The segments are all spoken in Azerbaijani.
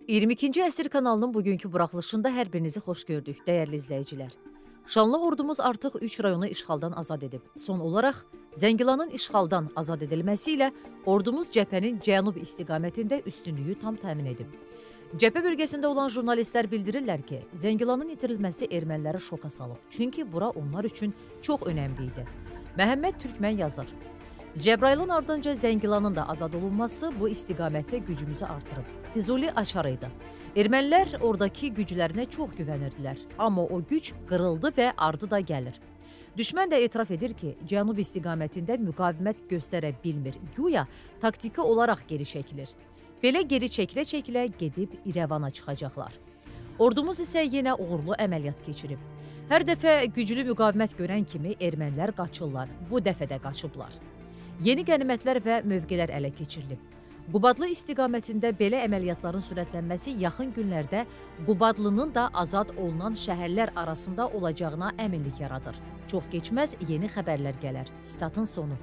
22-ci əsr kanalının bugünkü buraxılışında hər birinizi xoş gördük, dəyərli izləyicilər. Şanlı ordumuz artıq 3 rayonu işğaldan azad edib. Son olaraq Zəngilanın işğaldan azad edilməsi ilə ordumuz cəbhənin cənub istiqamətində üstünlüyü tam təmin edib. Cəbhə bölgəsində olan jurnalistlər bildirirlər ki, Zəngilanın itirilməsi erməniləri şoka salıb. Çünki bura onlar üçün çox önəmli idi. Məhəmməd Türkmən yazır. Cəbrailin ardınca Zəngilanın da azad olunması bu istiqamətdə gücümüzü artırıb. Füzuli açar idi. Ermənilər oradakı güclərinə çox güvənirdilər. Amma o güc qırıldı və ardı da gəlir. Düşmən də etiraf edir ki, cənub istiqamətində müqavimət göstərə bilmir. Güya taktiki olaraq geri çəkilir. Belə geri çəkilə-çəkilə gedib İrəvana çıxacaqlar. Ordumuz isə yenə uğurlu əməliyyat keçirib. Hər dəfə güclü müqavimət görən kimi ermənilər qaçırlar. Bu dəfə də qaçıblar. Yeni qənimətlər və mövqelər ələ keçirilib. Qubadlı istiqamətində belə əməliyyatların sürətlənməsi yaxın günlərdə Qubadlının da azad olunan şəhərlər arasında olacağına əminlik yaradır. Çox keçməz yeni xəbərlər gələr. Statın sonu.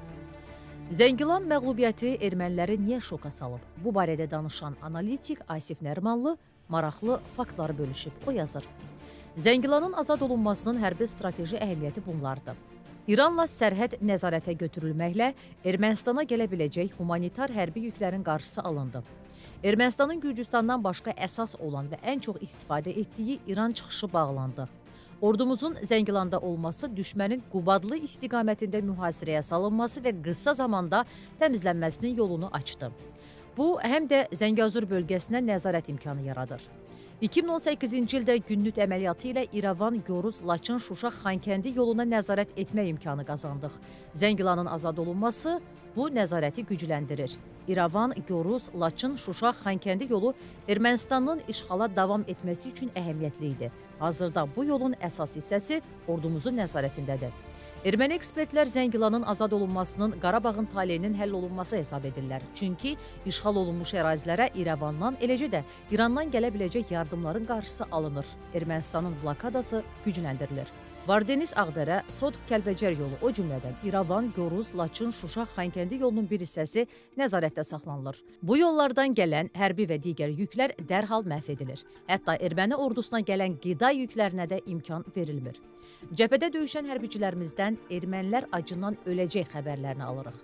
Zəngilan məğlubiyyəti erməniləri niyə şoka salıb? Bu barədə danışan analitik Asif Nərmanlı maraqlı faktları bölüşüb. O yazır. Zəngilanın azad olunmasının hərbi strateji əhəmiyyəti bunlardır. İranla sərhəd nəzarətə götürülməklə Ermənistana gələ biləcək humanitar hərbi yüklərin qarşısı alındı. Ermənistanın Gürcüstandan başqa əsas olan və ən çox istifadə etdiyi İran çıxışı bağlandı. Ordumuzun Zəngilanda olması düşmənin Qubadlı istiqamətində mühasirəyə salınması və qısa zamanda təmizlənməsinin yolunu açdı. Bu, həm də Zəngəzur bölgəsinə nəzarət imkanı yaradır. 2018-ci ildə Günnüt əməliyyatı ilə İrəvan, Goruz, Laçın, Şuşa, Xankəndi yoluna nəzarət etmək imkanı qazandıq. Zəngilanın azad olunması bu nəzarəti gücləndirir. İrəvan, Goruz, Laçın, Şuşa, Xankəndi yolu Ermənistanın işğala davam etməsi üçün əhəmiyyətli idi. Hazırda bu yolun əsas hissəsi ordumuzun nəzarətindədir. Erməni ekspertlər Zəngilanın azad olunmasının Qarabağın taleyinin həll olunması hesab edirlər. Çünki işğal olunmuş ərazilərə İrəvandan, eləcə də İrandan gələ biləcək yardımların qarşısı alınır. Ermənistanın blokadası gücləndirilir. Vardeniz Ağdərə, Sod Kəlbəcər yolu, o cümlədən İrəvan, Goruz, Laçın, Şuşa, Xankəndi yolunun bir hissəsi nəzarətdə saxlanılır. Bu yollardan gələn hərbi və digər yüklər dərhal məhv edilir. Hətta erməni ordusuna gələn qida yüklərinə də imkan verilmir. Cəbhədə döyüşən hərbiçilərimizdən ermənilər acından öləcək xəbərlərini alırıq.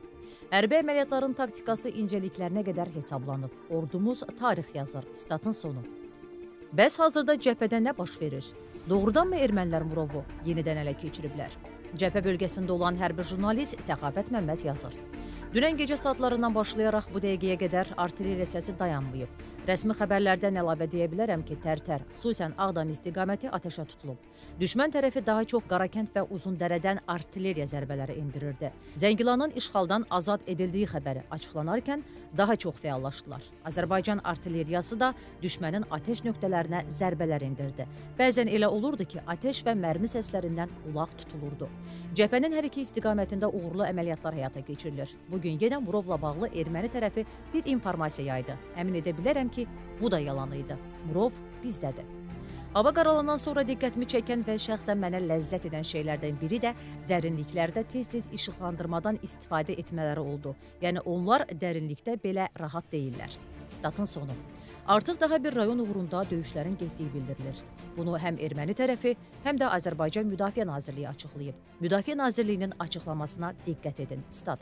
Hərbi əməliyyatların taktikası incəliklərinə qədər hesablanıb. Ordumuz tarix yazır. Statın sonu. Bəs hazırda cəbhədə nə baş verir? Doğrudanmı ermənilər Murovu yenidən ələ keçiriblər? Cəbhə bölgəsində olan hərbi jurnalist Səxavət Məmməd yazır. Dünən gecə saatlarından başlayaraq bu dəqiqəyə qədər artilleriya səsi dayanmayıb. Rəsmi xəbərlərdən əlavə deyə bilərəm ki, Tərtər, xüsusən Ağdam istiqaməti atəşə tutulub. Düşmən tərəfi daha çox Qarakənd və Uzundərədən artilleriya zərbələri endirirdi. Zəngilanın işğaldan azad edildiyi xəbəri açıqlanarkən daha çox fəallaşdılar. Azərbaycan artilleriyası da düşmənin atəş nöqtələrinə zərbələr endirdi. Bəzən elə olurdu ki, atəş və mərmi səslərindən qulaq tutulurdu. Cəbhənin hər iki istiqamətində uğurlu əməliyyatlar həyata keçirilir. Bugün yenə Murovla bağlı erməni tərəfi bir informasiya yaydı. Əmin edə bilərəm ki, bu da yalan idi. Murov bizdədir. Hava qaralandan sonra diqqətimi çəkən və şəxsən mənə ləzzət edən şeylərdən biri də dərinliklərdə tez-tez işıqlandırmadan istifadə etmələri oldu. Yəni onlar dərinlikdə belə rahat deyirlər. Statın sonu. Artıq daha bir rayon uğrunda döyüşlərin getdiyi bildirilir. Bunu həm erməni tərəfi, həm də Azərbaycan Müdafiə Nazirliyi açıqlayıb. Müdafiə Nazirliyinin açıqlamasına diqqət edin. Stat.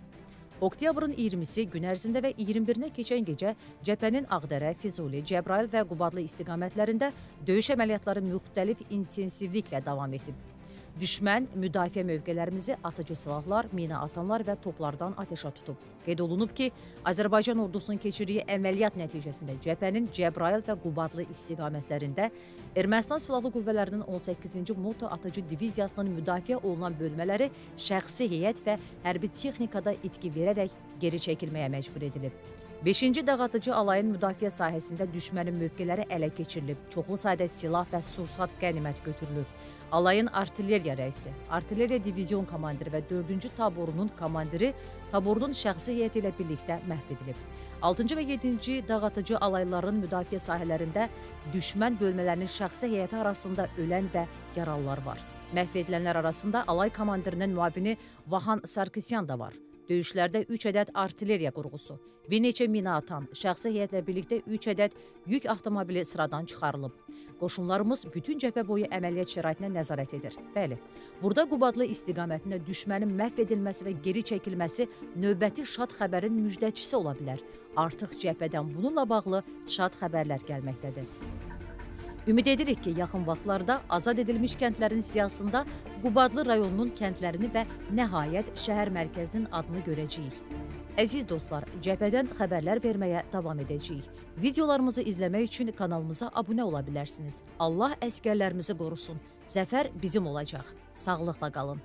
Oktyabrın 20-si gün ərzində və 21-nə keçən gecə cəbhənin Ağdərə, Füzuli, Cəbrayıl və Qubadlı istiqamətlərində döyüş əməliyyatları müxtəlif intensivliklə davam edib. Düşmən müdafiə mövqelərimizi atıcı silahlar, mina atanlar və toplardan atəşə tutub. Qeyd olunub ki, Azərbaycan ordusunun keçirdiyi əməliyyat nəticəsində cəbhənin Cəbrayıl və Qubadlı istiqamətlərində Ermənistan Silahlı Qüvvələrinin 18-ci Moto Atıcı Diviziyasının müdafiə olunan bölmələri şəxsi heyət və hərbi texnikada itki verərək geri çəkilməyə məcbur edilib. 5-ci dağıtıcı alayın müdafiə sahəsində düşmənin mövqeləri ələ keçirilib. Çoxlu sayda silah və sursat qənimət götürülüb. Alayın artilleriya rəisi, artilleriya divizyon komandiri və 4-cü taborunun komandiri taborunun şəxsi heyəti ilə birlikdə məhv edilib. 6-cı və 7-ci dağıtıcı alayların müdafiə sahələrində düşmən bölmələrinin şəxsi heyəti arasında ölən və yaralılar var. Məhv edilənlər arasında alay komandirinin müavini Vahan Sarkisyan da var. Döyüşlərdə 3 ədəd artilleriya qurğusu, bir neçə mina atan, şəxsi heyətlə birlikdə 3 ədəd yük avtomobili sıradan çıxarılıb. Qoşunlarımız bütün cəbhə boyu əməliyyat şəraitinə nəzarət edir. Bəli, burada Qubadlı istiqamətində düşmənin məhv edilməsi və geri çəkilməsi növbəti şad xəbərin müjdəçisi ola bilər. Artıq cəbhədən bununla bağlı şad xəbərlər gəlməkdədir. Ümid edirik ki, yaxın vaxtlarda azad edilmiş kəndlərin siyahısında Qubadlı rayonunun kəndlərini və nəhayət şəhər mərkəzinin adını görəcəyik. Əziz dostlar, cəbhədən xəbərlər verməyə davam edəcəyik. Videolarımızı izləmək üçün kanalımıza abunə ola bilərsiniz. Allah əskərlərimizi qorusun. Zəfər bizim olacaq. Sağlıqla qalın.